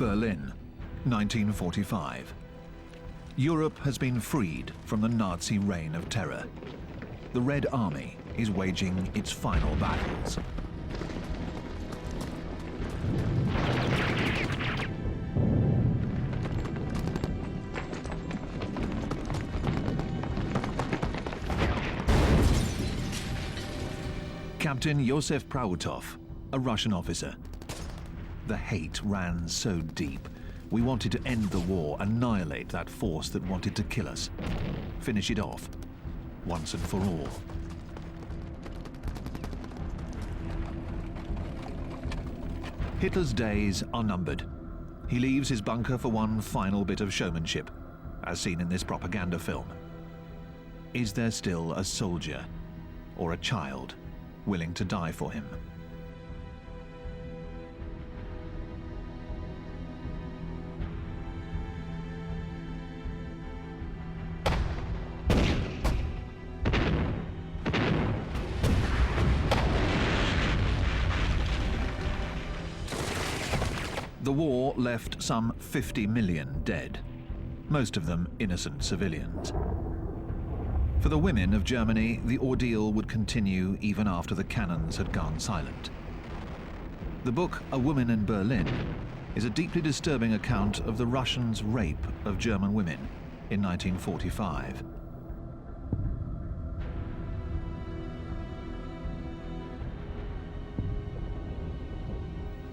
Berlin, 1945. Europe has been freed from the Nazi reign of terror. The Red Army is waging its final battles. Captain Josef Prautov, a Russian officer. The hate ran so deep. We wanted to end the war, annihilate that force that wanted to kill us. Finish it off, once and for all. Hitler's days are numbered. He leaves his bunker for one final bit of showmanship, as seen in this propaganda film. Is there still a soldier or a child willing to die for him? The war left some 50 million dead, most of them innocent civilians. For the women of Germany, the ordeal would continue even after the cannons had gone silent. The book A Woman in Berlin is a deeply disturbing account of the Russians' rape of German women in 1945.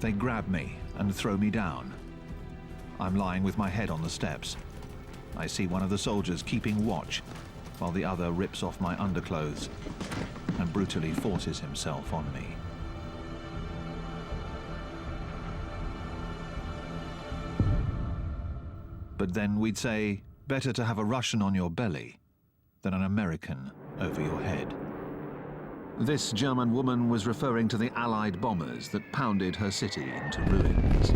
They grab me and throw me down. I'm lying with my head on the steps. I see one of the soldiers keeping watch, while the other rips off my underclothes and brutally forces himself on me. But then we'd say, better to have a Russian on your belly than an American over your head. This German woman was referring to the Allied bombers that pounded her city into ruins.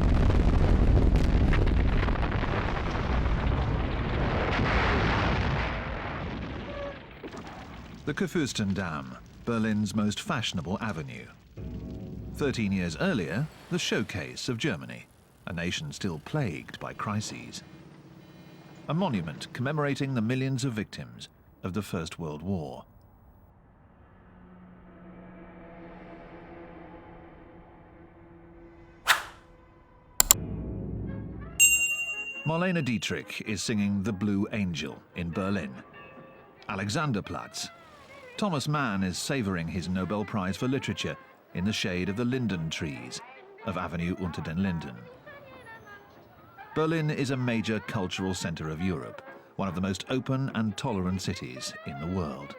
The Kurfürsten Dam, Berlin's most fashionable avenue. 13 years earlier, the showcase of Germany, a nation still plagued by crises. A monument commemorating the millions of victims of the First World War. Marlene Dietrich is singing The Blue Angel in Berlin. Alexanderplatz. Thomas Mann is savoring his Nobel Prize for Literature in the shade of the linden trees of Avenue unter den Linden. Berlin is a major cultural center of Europe, one of the most open and tolerant cities in the world.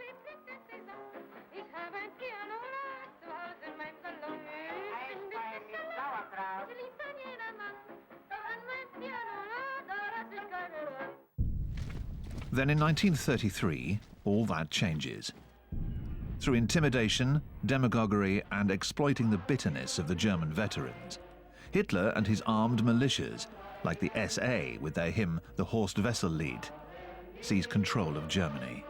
Then in 1933, all that changes. Through intimidation, demagoguery, and exploiting the bitterness of the German veterans, Hitler and his armed militias, like the SA with their hymn The Horst Wessel Lied, seize control of Germany.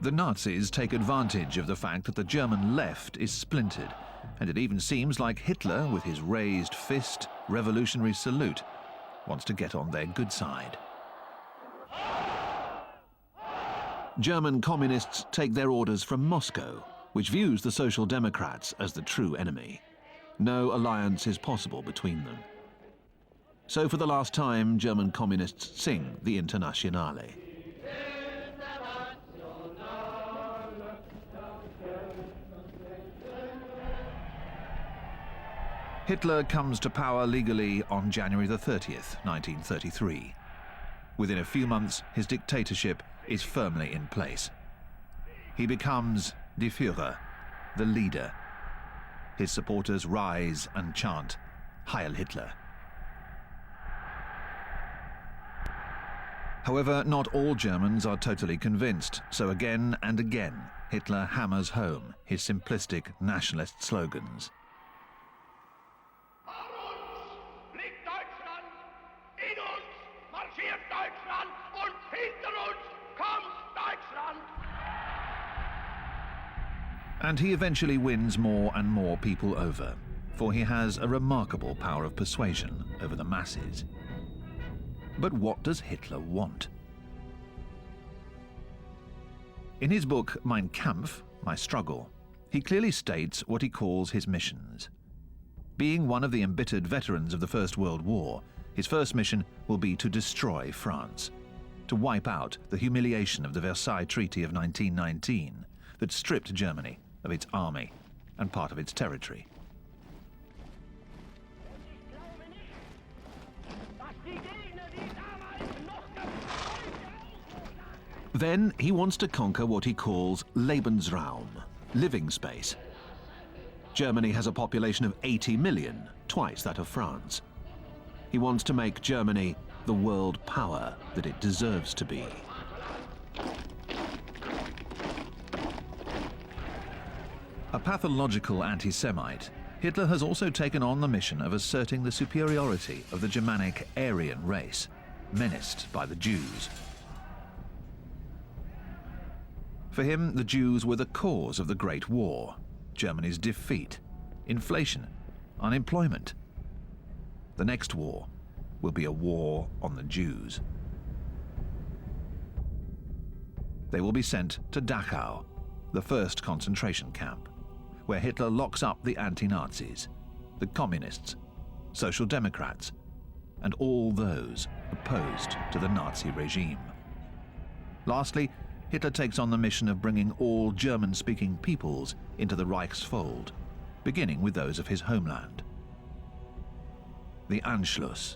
The Nazis take advantage of the fact that the German left is splintered, and it even seems like Hitler, with his raised fist, revolutionary salute, wants to get on their good side. German communists take their orders from Moscow, which views the Social Democrats as the true enemy. No alliance is possible between them. So for the last time, German communists sing the Internationale. Hitler comes to power legally on January the 30th, 1933. Within a few months, his dictatorship is firmly in place. He becomes Die Führer, the leader. His supporters rise and chant, Heil Hitler. However, not all Germans are totally convinced, so again and again, Hitler hammers home his simplistic nationalist slogans. Marschiert Deutschland und hinter uns kommt Deutschland! And he eventually wins more and more people over, for he has a remarkable power of persuasion over the masses. But what does Hitler want? In his book Mein Kampf, My Struggle, he clearly states what he calls his missions. Being one of the embittered veterans of the First World War, his first mission will be to destroy France, to wipe out the humiliation of the Versailles Treaty of 1919 that stripped Germany of its army and part of its territory. Then he wants to conquer what he calls Lebensraum, living space. Germany has a population of 80 million, twice that of France. He wants to make Germany the world power that it deserves to be. A pathological anti-Semite, Hitler has also taken on the mission of asserting the superiority of the Germanic Aryan race, menaced by the Jews. For him, the Jews were the cause of the Great War, Germany's defeat, inflation, unemployment. The next war will be a war on the Jews. They will be sent to Dachau, the first concentration camp, where Hitler locks up the anti-Nazis, the communists, social democrats, and all those opposed to the Nazi regime. Lastly, Hitler takes on the mission of bringing all German-speaking peoples into the Reich's fold, beginning with those of his homeland. The Anschluss.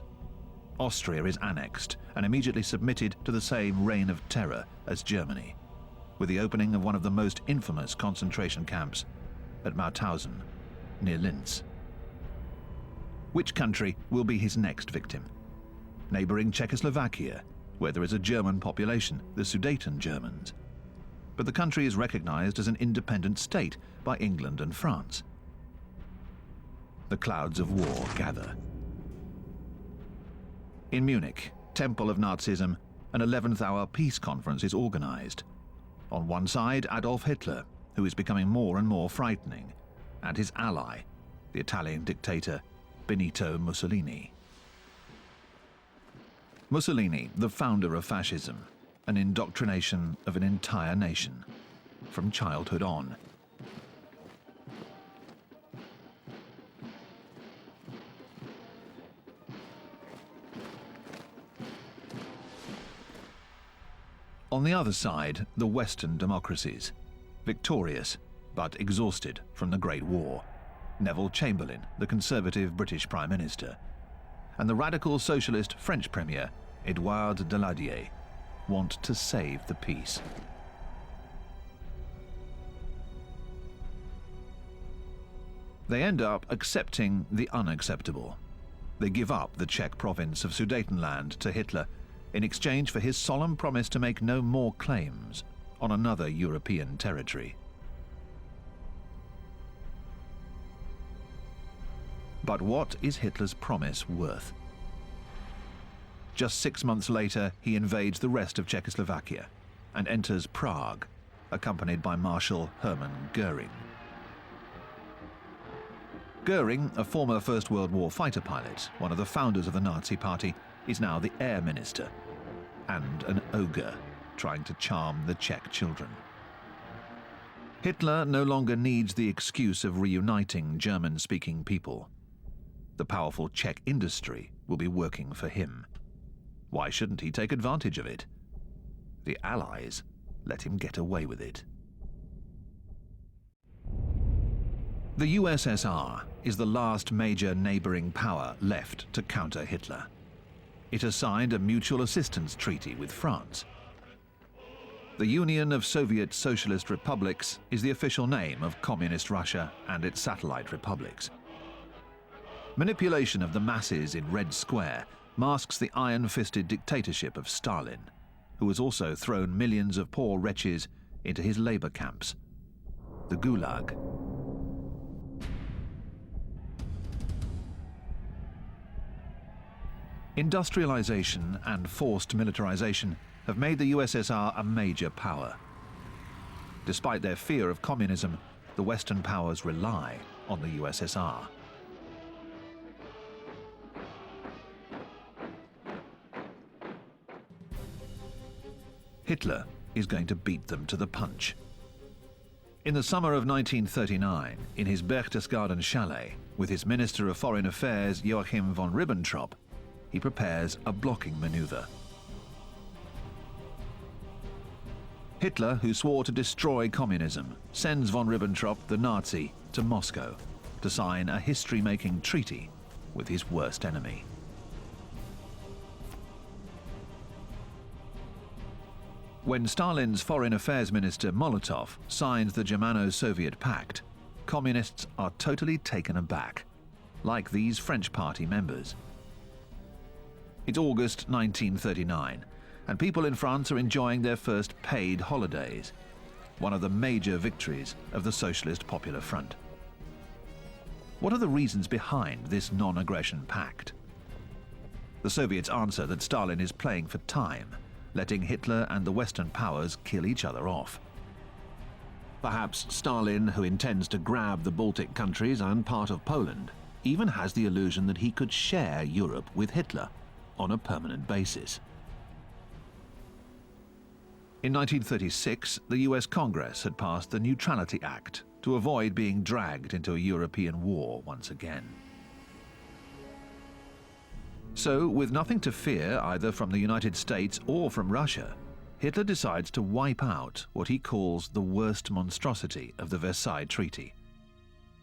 Austria is annexed and immediately submitted to the same reign of terror as Germany, with the opening of one of the most infamous concentration camps at Mauthausen, near Linz. Which country will be his next victim? Neighboring Czechoslovakia, where there is a German population, the Sudeten Germans. But the country is recognized as an independent state by England and France. The clouds of war gather. In Munich, temple of Nazism, an 11th hour peace conference is organized. On one side, Adolf Hitler, who is becoming more and more frightening, and his ally, the Italian dictator Benito Mussolini. Mussolini, the founder of fascism, an indoctrination of an entire nation, from childhood on. On the other side, the Western democracies, victorious but exhausted from the Great War. Neville Chamberlain, the conservative British Prime Minister, and the radical socialist French Premier, Édouard Daladier, want to save the peace. They end up accepting the unacceptable. They give up the Czech province of Sudetenland to Hitler in exchange for his solemn promise to make no more claims on another European territory. But what is Hitler's promise worth? Just 6 months later, he invades the rest of Czechoslovakia and enters Prague, accompanied by Marshal Hermann Göring. Göring, a former First World War fighter pilot, one of the founders of the Nazi Party, is now the air minister and an ogre trying to charm the Czech children. Hitler no longer needs the excuse of reuniting German-speaking people. The powerful Czech industry will be working for him. Why shouldn't he take advantage of it? The Allies let him get away with it. The USSR is the last major neighboring power left to counter Hitler. It has signed a mutual assistance treaty with France. The Union of Soviet Socialist Republics is the official name of Communist Russia and its satellite republics. Manipulation of the masses in Red Square masks the iron-fisted dictatorship of Stalin, who has also thrown millions of poor wretches into his labor camps, the Gulag. Industrialization and forced militarization have made the USSR a major power. Despite their fear of communism, the Western powers rely on the USSR. Hitler is going to beat them to the punch. In the summer of 1939, in his Berchtesgaden chalet, with his Minister of Foreign Affairs Joachim von Ribbentrop, he prepares a blocking maneuver. Hitler, who swore to destroy communism, sends von Ribbentrop, the Nazi, to Moscow to sign a history-making treaty with his worst enemy. When Stalin's Foreign Affairs Minister Molotov signs the Germano-Soviet Pact, communists are totally taken aback, like these French Party members. It's August 1939, and people in France are enjoying their first paid holidays, one of the major victories of the Socialist Popular Front. What are the reasons behind this non-aggression pact? The Soviets answer that Stalin is playing for time, letting Hitler and the Western powers kill each other off. Perhaps Stalin, who intends to grab the Baltic countries and part of Poland, even has the illusion that he could share Europe with Hitler on a permanent basis. In 1936, the US Congress had passed the Neutrality Act to avoid being dragged into a European war once again. So, with nothing to fear either from the United States or from Russia, Hitler decides to wipe out what he calls the worst monstrosity of the Versailles Treaty,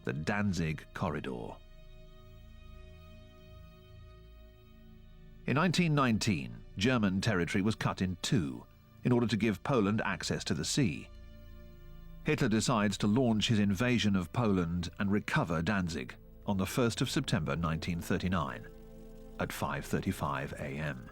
the Danzig Corridor. In 1919, German territory was cut in two in order to give Poland access to the sea. Hitler decides to launch his invasion of Poland and recover Danzig on the 1st of September 1939 at 5:35 a.m.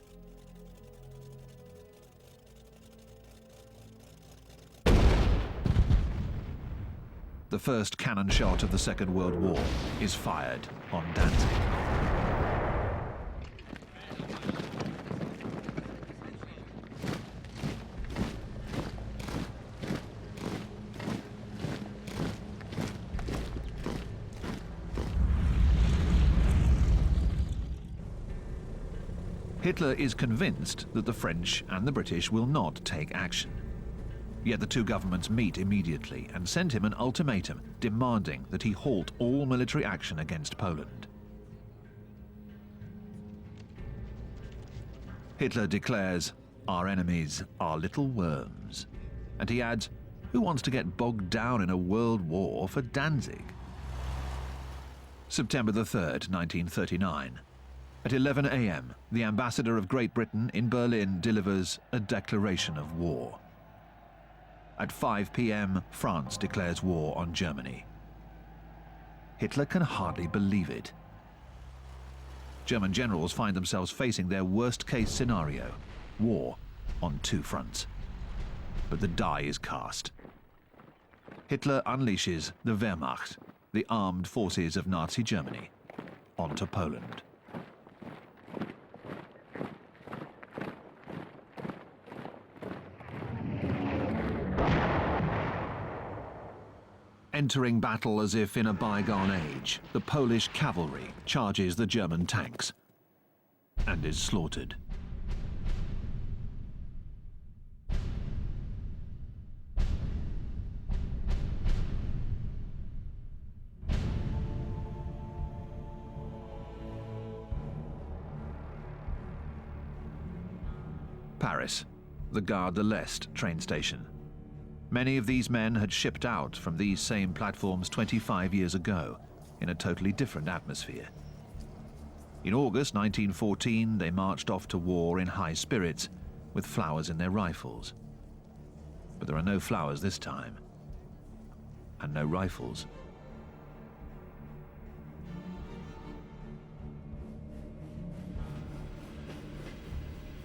The first cannon shot of the Second World War is fired on Danzig. Hitler is convinced that the French and the British will not take action. Yet the two governments meet immediately and send him an ultimatum demanding that he halt all military action against Poland. Hitler declares, "Our enemies are little worms," and he adds, "Who wants to get bogged down in a world war for Danzig?" September the 3rd, 1939. At 11 a.m., the ambassador of Great Britain in Berlin delivers a declaration of war. At 5 p.m., France declares war on Germany. Hitler can hardly believe it. German generals find themselves facing their worst-case scenario, war on two fronts. But the die is cast. Hitler unleashes the Wehrmacht, the armed forces of Nazi Germany, onto Poland. Entering battle as if in a bygone age, the Polish cavalry charges the German tanks and is slaughtered. Paris, the Gare de l'Est train station. Many of these men had shipped out from these same platforms 25 years ago, in a totally different atmosphere. In August 1914, they marched off to war in high spirits, with flowers in their rifles. But there are no flowers this time, and no rifles.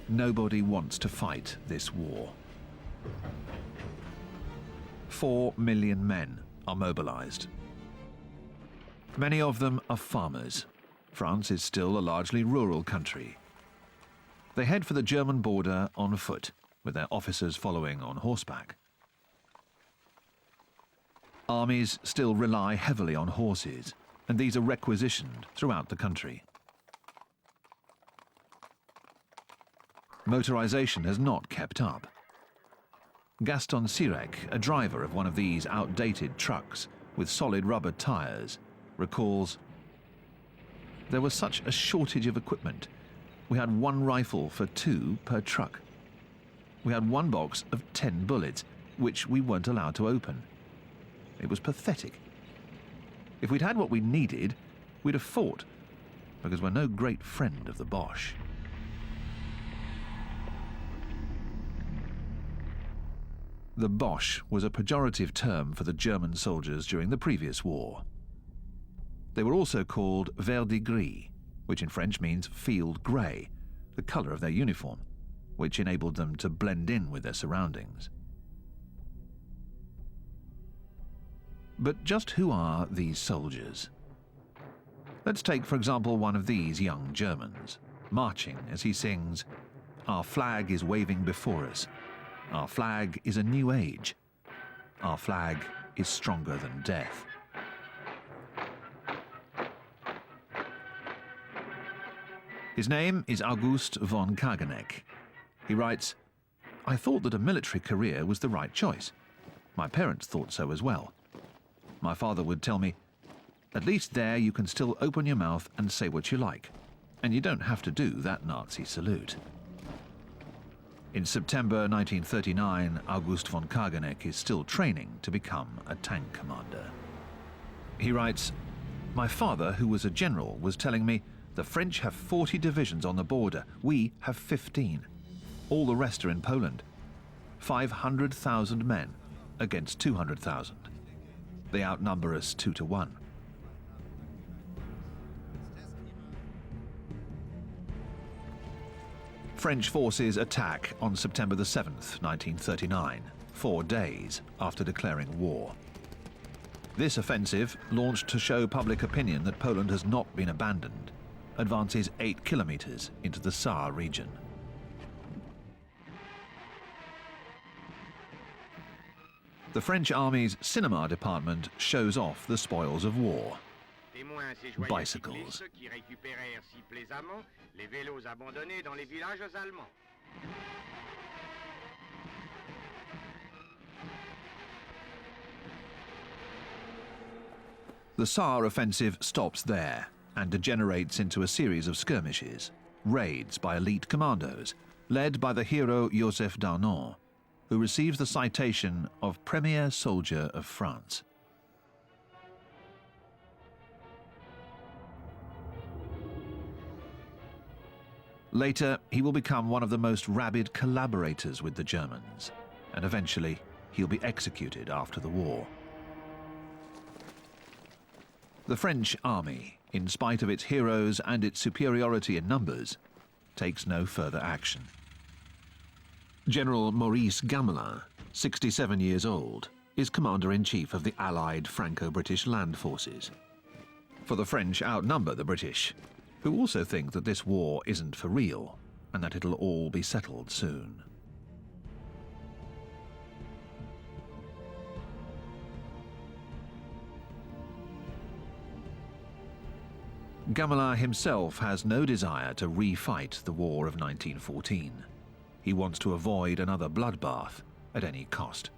Nobody wants to fight this war. 4 million men are mobilized. Many of them are farmers. France is still a largely rural country. They head for the German border on foot, with their officers following on horseback. Armies still rely heavily on horses, and these are requisitioned throughout the country. Motorization has not kept up. Gaston Sirek, a driver of one of these outdated trucks with solid rubber tires, recalls, "There was such a shortage of equipment. We had one rifle for 2 per truck. We had one box of 10 bullets, which we weren't allowed to open. It was pathetic. If we'd had what we needed, we'd have fought, because we're no great friend of the Boche." The Boche was a pejorative term for the German soldiers during the previous war. They were also called vert gris, which in French means field grey, the colour of their uniform, which enabled them to blend in with their surroundings. But just who are these soldiers? Let's take, for example, one of these young Germans, marching as he sings, "Our flag is waving before us. Our flag is a new age. Our flag is stronger than death." His name is August von Kageneck. He writes, "I thought that a military career was the right choice. My parents thought so as well. My father would tell me, 'At least there you can still open your mouth and say what you like, and you don't have to do that Nazi salute.'" In September 1939, August von Kageneck is still training to become a tank commander. He writes, "My father, who was a general, was telling me, 'The French have 40 divisions on the border. We have 15. All the rest are in Poland. 500,000 men against 200,000. They outnumber us 2 to 1. French forces attack on September the 7th, 1939, 4 days after declaring war. This offensive, launched to show public opinion that Poland has not been abandoned, advances 8 kilometers into the Saar region. The French Army's cinema department shows off the spoils of war. Bicycles. The Saar offensive stops there and degenerates into a series of skirmishes, raids by elite commandos, led by the hero Joseph Darnon, who receives the citation of Premier Soldier of France. Later, he will become one of the most rabid collaborators with the Germans, and eventually he'll be executed after the war. The French army, in spite of its heroes and its superiority in numbers, takes no further action. General Maurice Gamelin, 67 years old, is commander-in-chief of the Allied Franco-British land forces. For the French outnumber the British, who also think that this war isn't for real and that it'll all be settled soon. Gamelin himself has no desire to refight the War of 1914. He wants to avoid another bloodbath at any cost.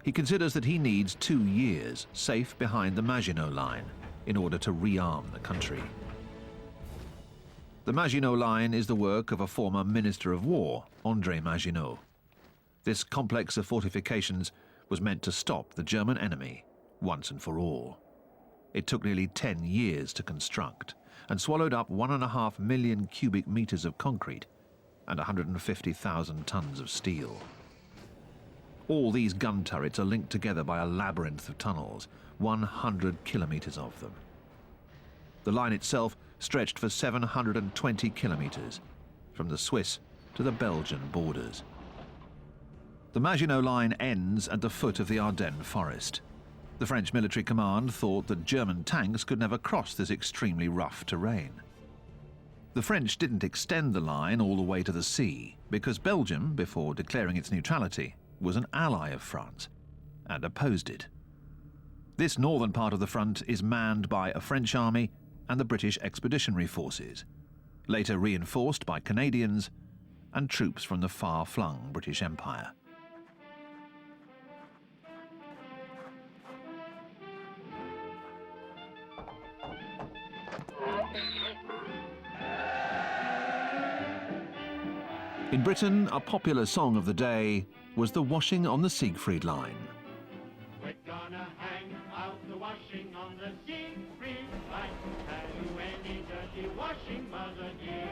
He considers that he needs 2 years safe behind the Maginot Line in order to rearm the country. The Maginot Line is the work of a former Minister of War, André Maginot. This complex of fortifications was meant to stop the German enemy once and for all. It took nearly 10 years to construct and swallowed up 1.5 million cubic meters of concrete and 150,000 tons of steel. All these gun turrets are linked together by a labyrinth of tunnels, 100 kilometers of them. The line itself stretched for 720 kilometers, from the Swiss to the Belgian borders. The Maginot Line ends at the foot of the Ardennes forest. The French military command thought that German tanks could never cross this extremely rough terrain. The French didn't extend the line all the way to the sea because Belgium, before declaring its neutrality, was an ally of France and opposed it. This northern part of the front is manned by a French army and the British Expeditionary Forces, later reinforced by Canadians and troops from the far-flung British Empire. In Britain, a popular song of the day was the washing on the Siegfried Line. We're gonna hang out the washing on the Siegfried Line. Have you any dirty washing, mother dear?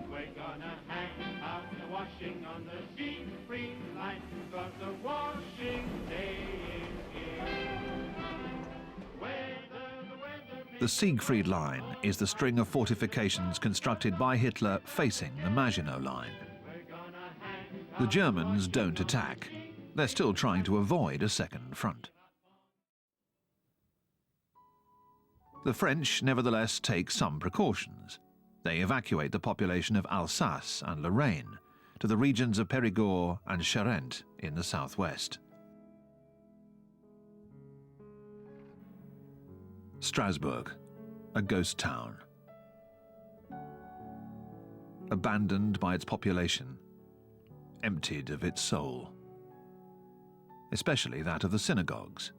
We're gonna hang out the washing on the Siegfried Line, 'cause the washing day is here. The Siegfried Line is the string of fortifications constructed by Hitler facing the Maginot Line. The Germans don't attack. They're still trying to avoid a second front. The French, nevertheless, take some precautions. They evacuate the population of Alsace and Lorraine to the regions of Périgord and Charente in the southwest. Strasbourg, a ghost town. Abandoned by its population, emptied of its soul, especially that of the synagogues.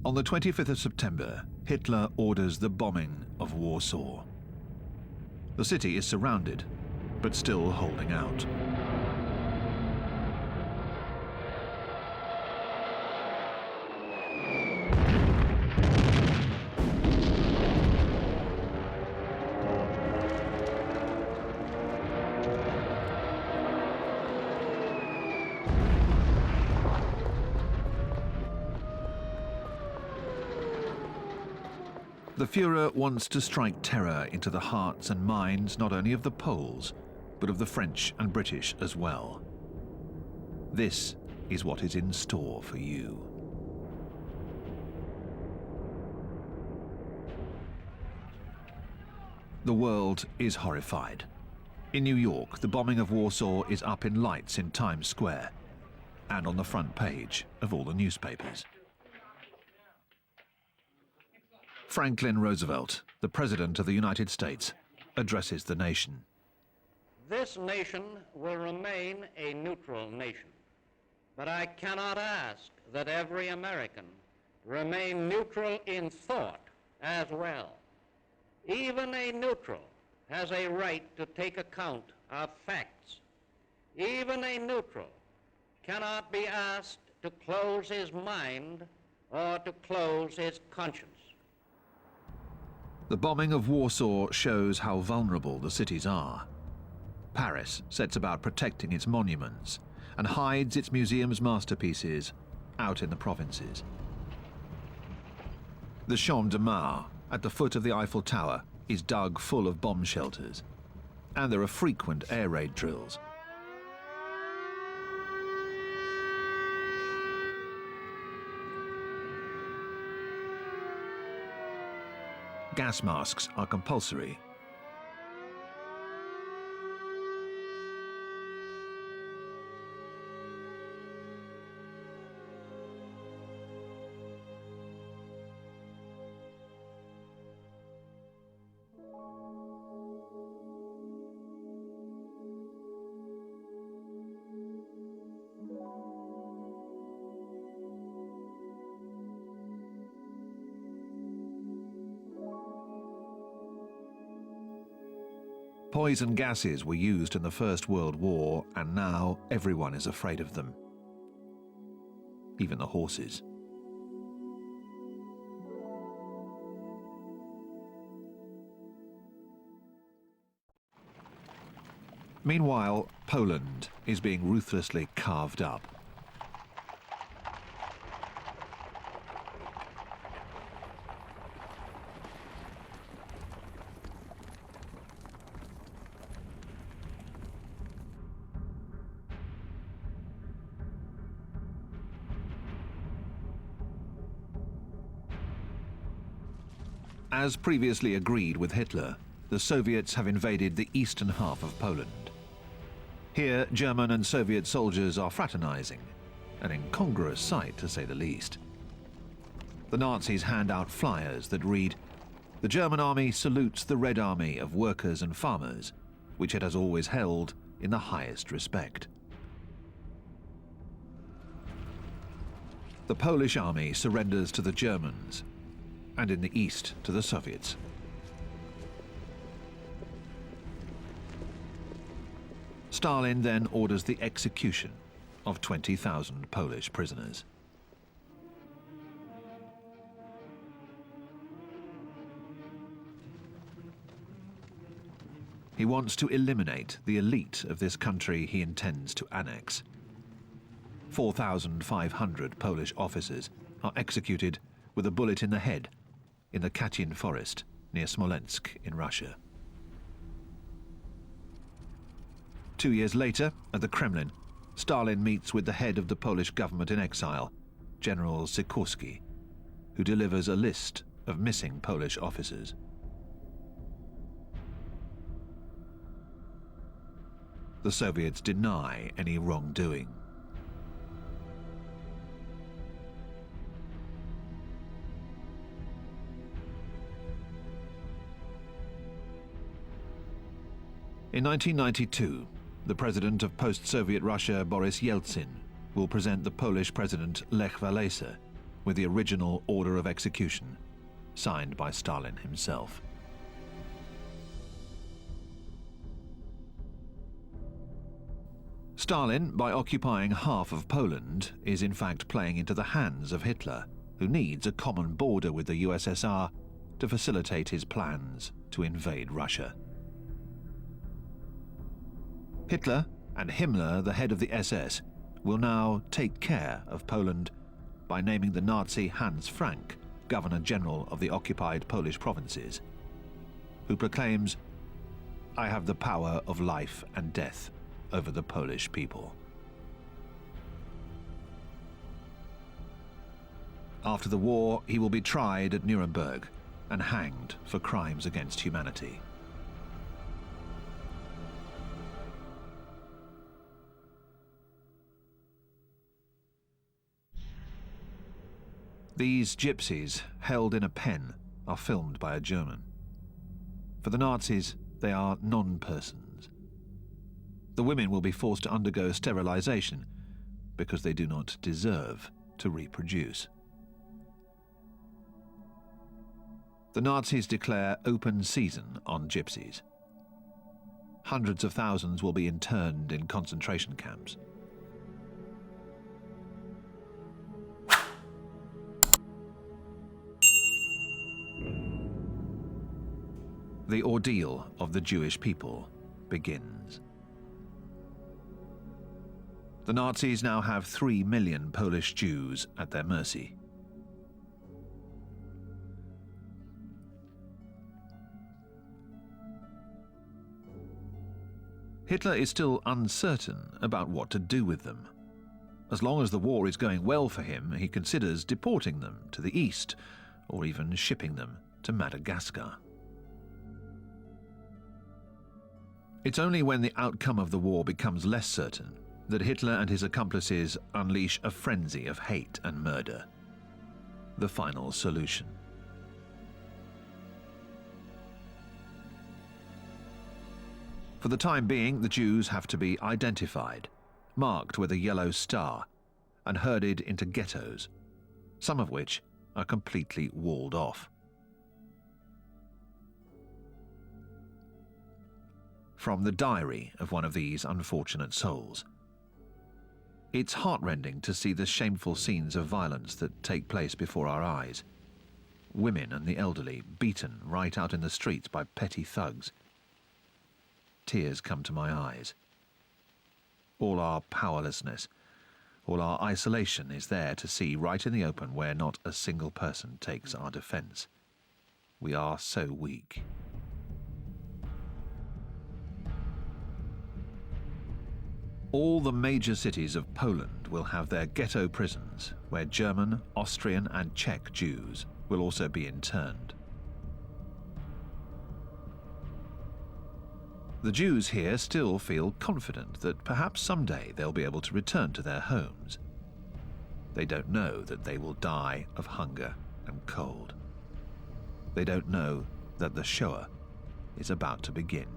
On the 25th of September, Hitler orders the bombing of Warsaw. The city is surrounded, but still holding out. The Führer wants to strike terror into the hearts and minds not only of the Poles, but of the French and British as well. This is what is in store for you. The world is horrified. In New York, the bombing of Warsaw is up in lights in Times Square and on the front page of all the newspapers. Franklin Roosevelt, the President of the United States, addresses the nation. This nation will remain a neutral nation, but I cannot ask that every American remain neutral in thought as well. Even a neutral has a right to take account of facts. Even a neutral cannot be asked to close his mind or to close his conscience. The bombing of Warsaw shows how vulnerable the cities are. Paris sets about protecting its monuments and hides its museum's masterpieces out in the provinces. The Champ de Mars, at the foot of the Eiffel Tower, is dug full of bomb shelters, and there are frequent air raid drills. Gas masks are compulsory. Poison gases were used in the First World War, and now everyone is afraid of them. Even the horses. Meanwhile, Poland is being ruthlessly carved up. As previously agreed with Hitler, the Soviets have invaded the eastern half of Poland. Here, German and Soviet soldiers are fraternizing, an incongruous sight to say the least. The Nazis hand out flyers that read, "The German army salutes the Red Army of workers and farmers, which it has always held in the highest respect." The Polish army surrenders to the Germans, and in the east to the Soviets. Stalin then orders the execution of 20,000 Polish prisoners. He wants to eliminate the elite of this country he intends to annex. 4,500 Polish officers are executed with a bullet in the head in the Katyn forest near Smolensk in Russia. 2 years later, at the Kremlin, Stalin meets with the head of the Polish government in exile, General Sikorski, who delivers a list of missing Polish officers. The Soviets deny any wrongdoing. In 1992, the president of post-Soviet Russia, Boris Yeltsin, will present the Polish president Lech Walesa with the original order of execution, signed by Stalin himself. Stalin, by occupying half of Poland, is in fact playing into the hands of Hitler, who needs a common border with the USSR to facilitate his plans to invade Russia. Hitler and Himmler, the head of the SS, will now take care of Poland by naming the Nazi Hans Frank Governor-General of the occupied Polish provinces, who proclaims, "I have the power of life and death over the Polish people." After the war, he will be tried at Nuremberg and hanged for crimes against humanity. These gypsies, held in a pen, are filmed by a German. For the Nazis, they are non-persons. The women will be forced to undergo sterilization because they do not deserve to reproduce. The Nazis declare open season on gypsies. Hundreds of thousands will be interned in concentration camps. The ordeal of the Jewish people begins. The Nazis now have 3 million Polish Jews at their mercy. Hitler is still uncertain about what to do with them. As long as the war is going well for him, he considers deporting them to the east, or even shipping them to Madagascar. It's only when the outcome of the war becomes less certain that Hitler and his accomplices unleash a frenzy of hate and murder. The final solution. For the time being, the Jews have to be identified, marked with a yellow star, and herded into ghettos, some of which are completely walled off. From the diary of one of these unfortunate souls. It's heartrending to see the shameful scenes of violence that take place before our eyes. Women and the elderly beaten right out in the streets by petty thugs. Tears come to my eyes. All our powerlessness, all our isolation is there to see right in the open where not a single person takes our defense. We are so weak. All the major cities of Poland will have their ghetto prisons, where German, Austrian and Czech Jews will also be interned. The Jews here still feel confident that perhaps someday they'll be able to return to their homes. They don't know that they will die of hunger and cold. They don't know that the Shoah is about to begin.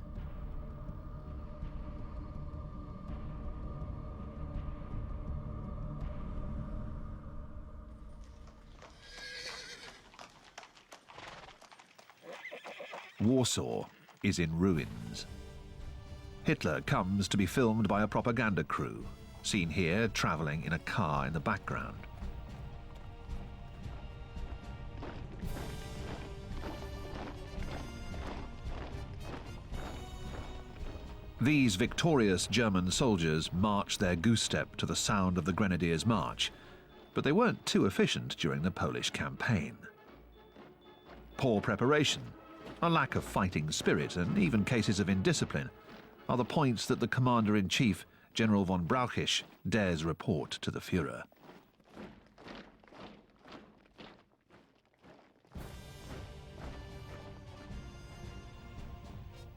Warsaw is in ruins. Hitler comes to be filmed by a propaganda crew, seen here traveling in a car in the background. These victorious German soldiers marched their goose step to the sound of the Grenadiers' March, but they weren't too efficient during the Polish campaign. Poor preparation, a lack of fighting spirit, and even cases of indiscipline are the points that the Commander-in-Chief, General von Brauchitsch, dares report to the Führer.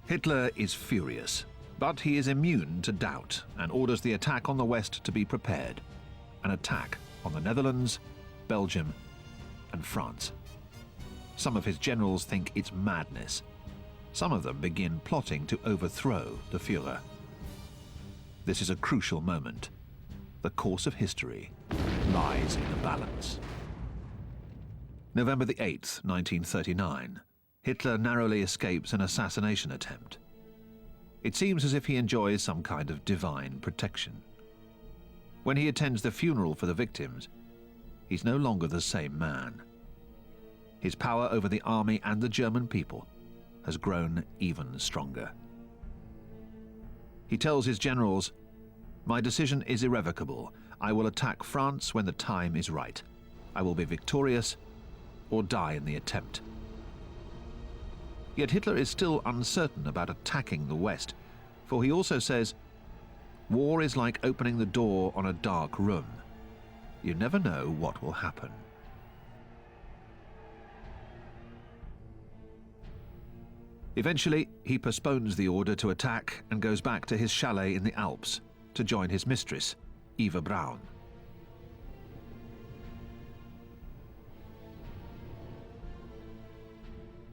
Hitler is furious, but he is immune to doubt and orders the attack on the West to be prepared. An attack on the Netherlands, Belgium, and France. Some of his generals think it's madness. Some of them begin plotting to overthrow the Führer. This is a crucial moment. The course of history lies in the balance. November the 8th, 1939. Hitler narrowly escapes an assassination attempt. It seems as if he enjoys some kind of divine protection. When he attends the funeral for the victims, he's no longer the same man. His power over the army and the German people has grown even stronger. He tells his generals, "My decision is irrevocable. I will attack France when the time is right. I will be victorious or die in the attempt." Yet Hitler is still uncertain about attacking the West, for he also says, "War is like opening the door on a dark room. You never know what will happen." Eventually, he postpones the order to attack and goes back to his chalet in the Alps to join his mistress, Eva Braun.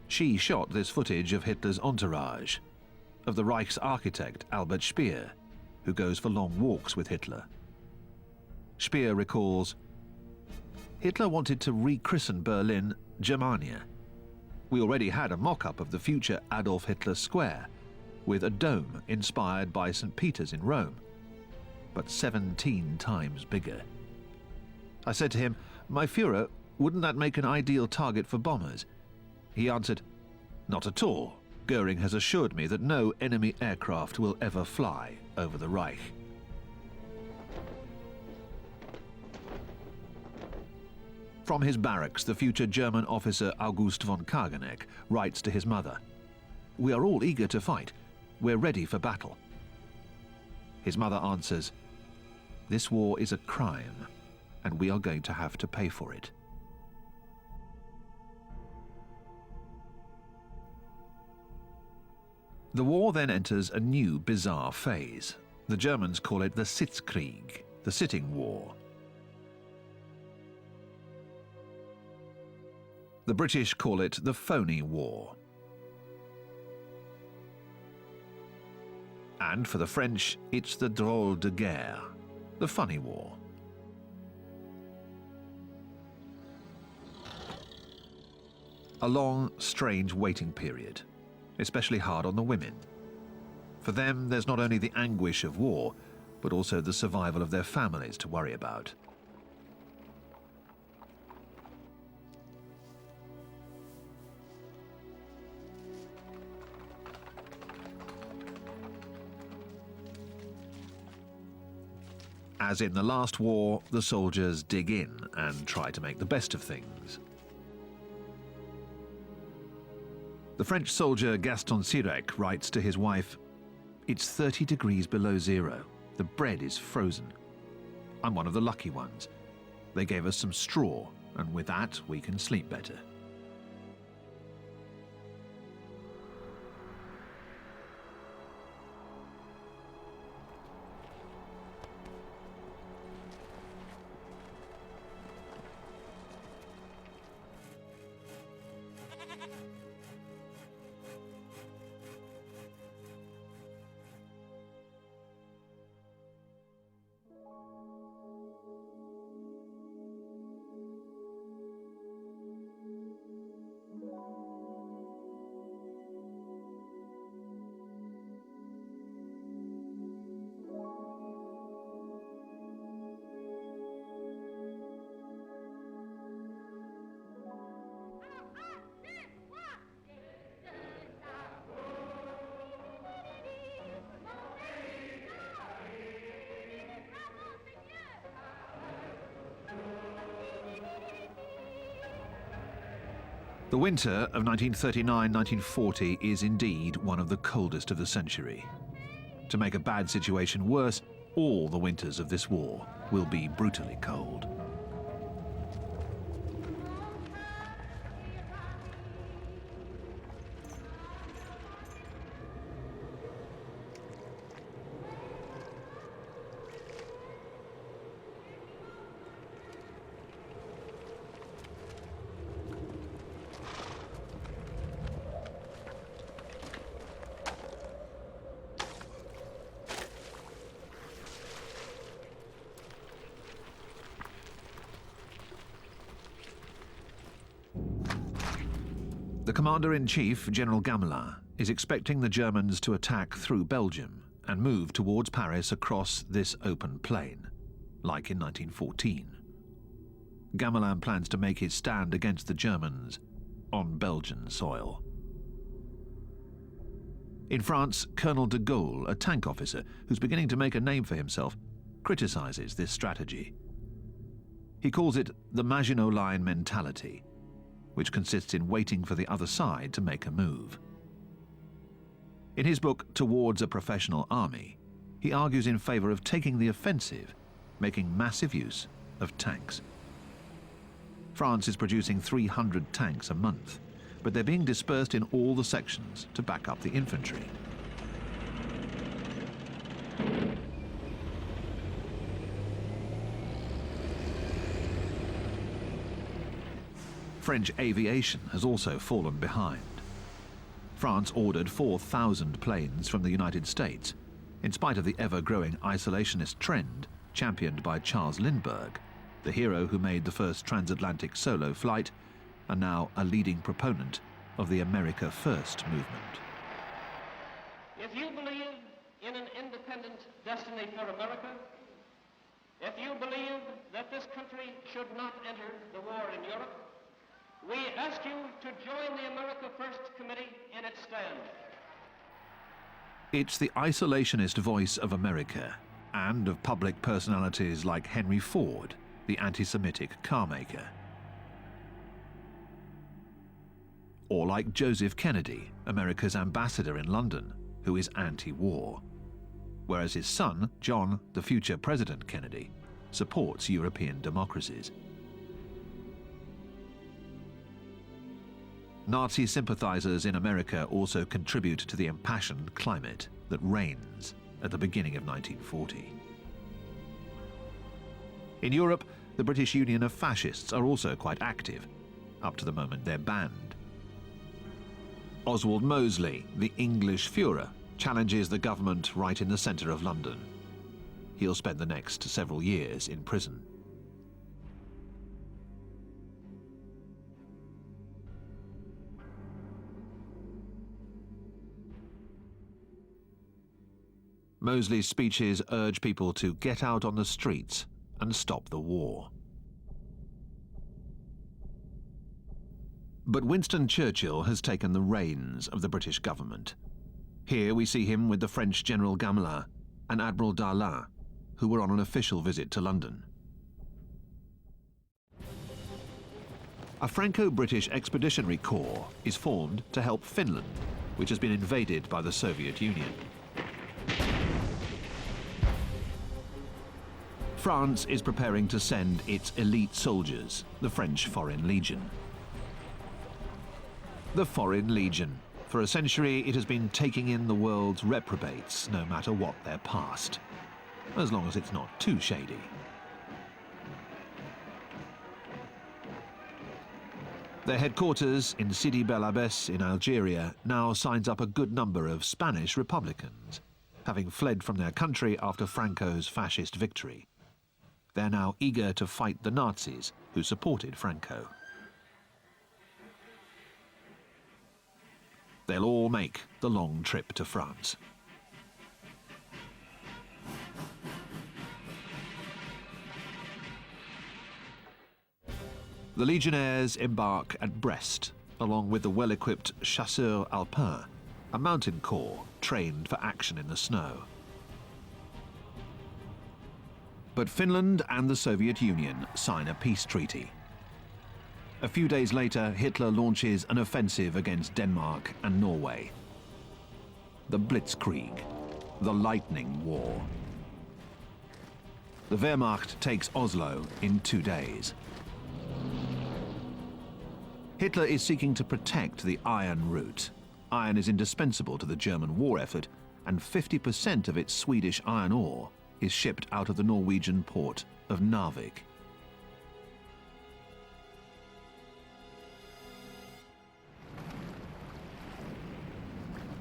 She shot this footage of Hitler's entourage, of the Reich's architect Albert Speer, who goes for long walks with Hitler. Speer recalls, "Hitler wanted to rechristen Berlin Germania. We already had a mock-up of the future Adolf Hitler Square, with a dome inspired by St. Peter's in Rome, but 17 times bigger. I said to him, 'My Führer, wouldn't that make an ideal target for bombers?' He answered, 'Not at all. Goering has assured me that no enemy aircraft will ever fly over the Reich.'" From his barracks, the future German officer August von Kageneck writes to his mother, "We are all eager to fight. We're ready for battle." His mother answers, "This war is a crime, and we are going to have to pay for it." The war then enters a new bizarre phase. The Germans call it the Sitzkrieg, the sitting war. The British call it the phony war. And for the French, it's the drôle de guerre, the funny war. A long, strange waiting period, especially hard on the women. For them, there's not only the anguish of war, but also the survival of their families to worry about. As in the last war, the soldiers dig in and try to make the best of things. The French soldier Gaston Sirec writes to his wife, "It's 30 degrees below zero. The bread is frozen. I'm one of the lucky ones. They gave us some straw, and with that we can sleep better." The winter of 1939-1940 is indeed one of the coldest of the century. To make a bad situation worse, all the winters of this war will be brutally cold. The Commander-in-Chief, General Gamelin, is expecting the Germans to attack through Belgium and move towards Paris across this open plain, like in 1914. Gamelin plans to make his stand against the Germans on Belgian soil. In France, Colonel de Gaulle, a tank officer who's beginning to make a name for himself, criticizes this strategy. He calls it the Maginot Line mentality, which consists in waiting for the other side to make a move. In his book, Towards a Professional Army, he argues in favor of taking the offensive, making massive use of tanks. France is producing 300 tanks a month, but they're being dispersed in all the sections to back up the infantry. French aviation has also fallen behind. France ordered 4,000 planes from the United States, in spite of the ever-growing isolationist trend championed by Charles Lindbergh, the hero who made the first transatlantic solo flight and now a leading proponent of the America First movement. If you believe in an independent destiny for America, if you believe that this country should not enter the war in Europe, we ask you to join the America First Committee in its stand. It's the isolationist voice of America and of public personalities like Henry Ford, the anti-Semitic carmaker. Or like Joseph Kennedy, America's ambassador in London, who is anti-war, whereas his son, John, the future President Kennedy, supports European democracies. Nazi sympathizers in America also contribute to the impassioned climate that reigns at the beginning of 1940. In Europe, the British Union of Fascists are also quite active, up to the moment they're banned. Oswald Mosley, the English Führer, challenges the government right in the centre of London. He'll spend the next several years in prison. Mosley's speeches urge people to get out on the streets and stop the war. But Winston Churchill has taken the reins of the British government. Here we see him with the French General Gamelin and Admiral Darlan, who were on an official visit to London. A Franco-British Expeditionary Corps is formed to help Finland, which has been invaded by the Soviet Union. France is preparing to send its elite soldiers, the French Foreign Legion. The Foreign Legion. For a century, it has been taking in the world's reprobates, no matter what their past, as long as it's not too shady. Their headquarters in Sidi Bel Abbès in Algeria now signs up a good number of Spanish Republicans, having fled from their country after Franco's fascist victory. They're now eager to fight the Nazis who supported Franco. They'll all make the long trip to France. The legionnaires embark at Brest, along with the well-equipped Chasseurs Alpins, a mountain corps trained for action in the snow. But Finland and the Soviet Union sign a peace treaty. A few days later, Hitler launches an offensive against Denmark and Norway. The Blitzkrieg, the Lightning War. The Wehrmacht takes Oslo in 2 days. Hitler is seeking to protect the iron route. Iron is indispensable to the German war effort, and 50% of its Swedish iron ore is shipped out of the Norwegian port of Narvik.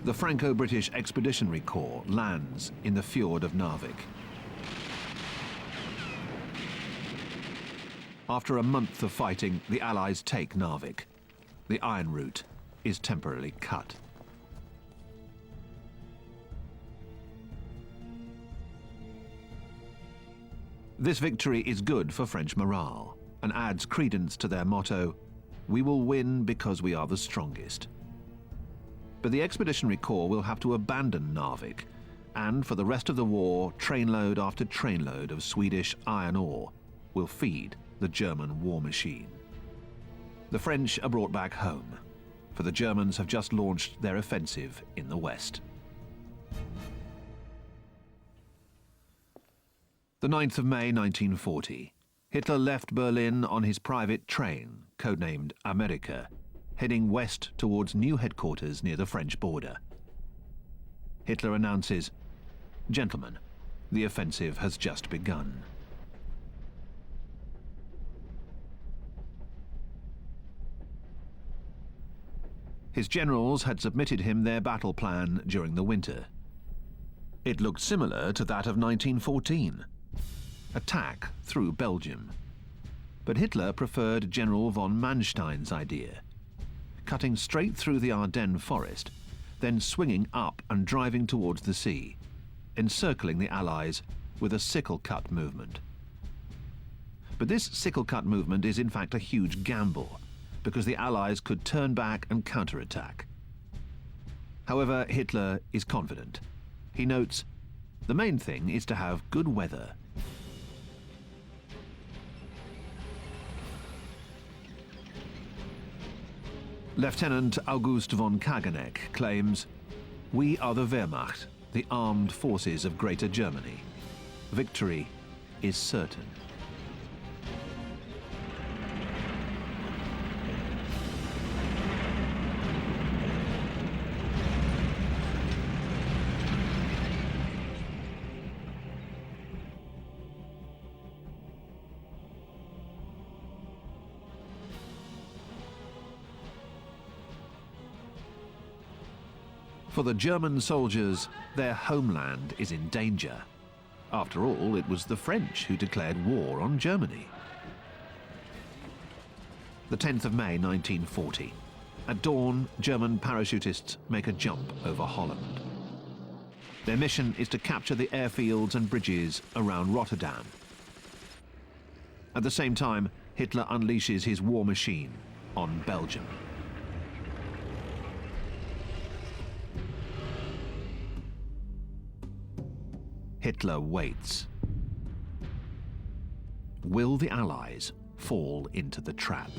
The Franco-British Expeditionary Corps lands in the fjord of Narvik. After a month of fighting, the Allies take Narvik. The iron route is temporarily cut. This victory is good for French morale and adds credence to their motto, "We will win because we are the strongest." But the Expeditionary Corps will have to abandon Narvik, and for the rest of the war, trainload after trainload of Swedish iron ore will feed the German war machine. The French are brought back home, for the Germans have just launched their offensive in the west. The 9th of May 1940, Hitler left Berlin on his private train, codenamed America, heading west towards new headquarters near the French border. Hitler announces, "Gentlemen, the offensive has just begun." His generals had submitted him their battle plan during the winter. It looked similar to that of 1914. Attack through Belgium. But Hitler preferred General von Manstein's idea, cutting straight through the Ardennes forest, then swinging up and driving towards the sea, encircling the Allies with a sickle-cut movement. But this sickle-cut movement is in fact a huge gamble, because the Allies could turn back and counterattack. However, Hitler is confident. He notes, "The main thing is to have good weather." Lieutenant August von Kageneck claims, "We are the Wehrmacht, the armed forces of Greater Germany. Victory is certain." For the German soldiers, their homeland is in danger. After all, it was the French who declared war on Germany. The 10th of May 1940. At dawn, German parachutists make a jump over Holland. Their mission is to capture the airfields and bridges around Rotterdam. At the same time, Hitler unleashes his war machine on Belgium. Hitler waits. Will the Allies fall into the trap?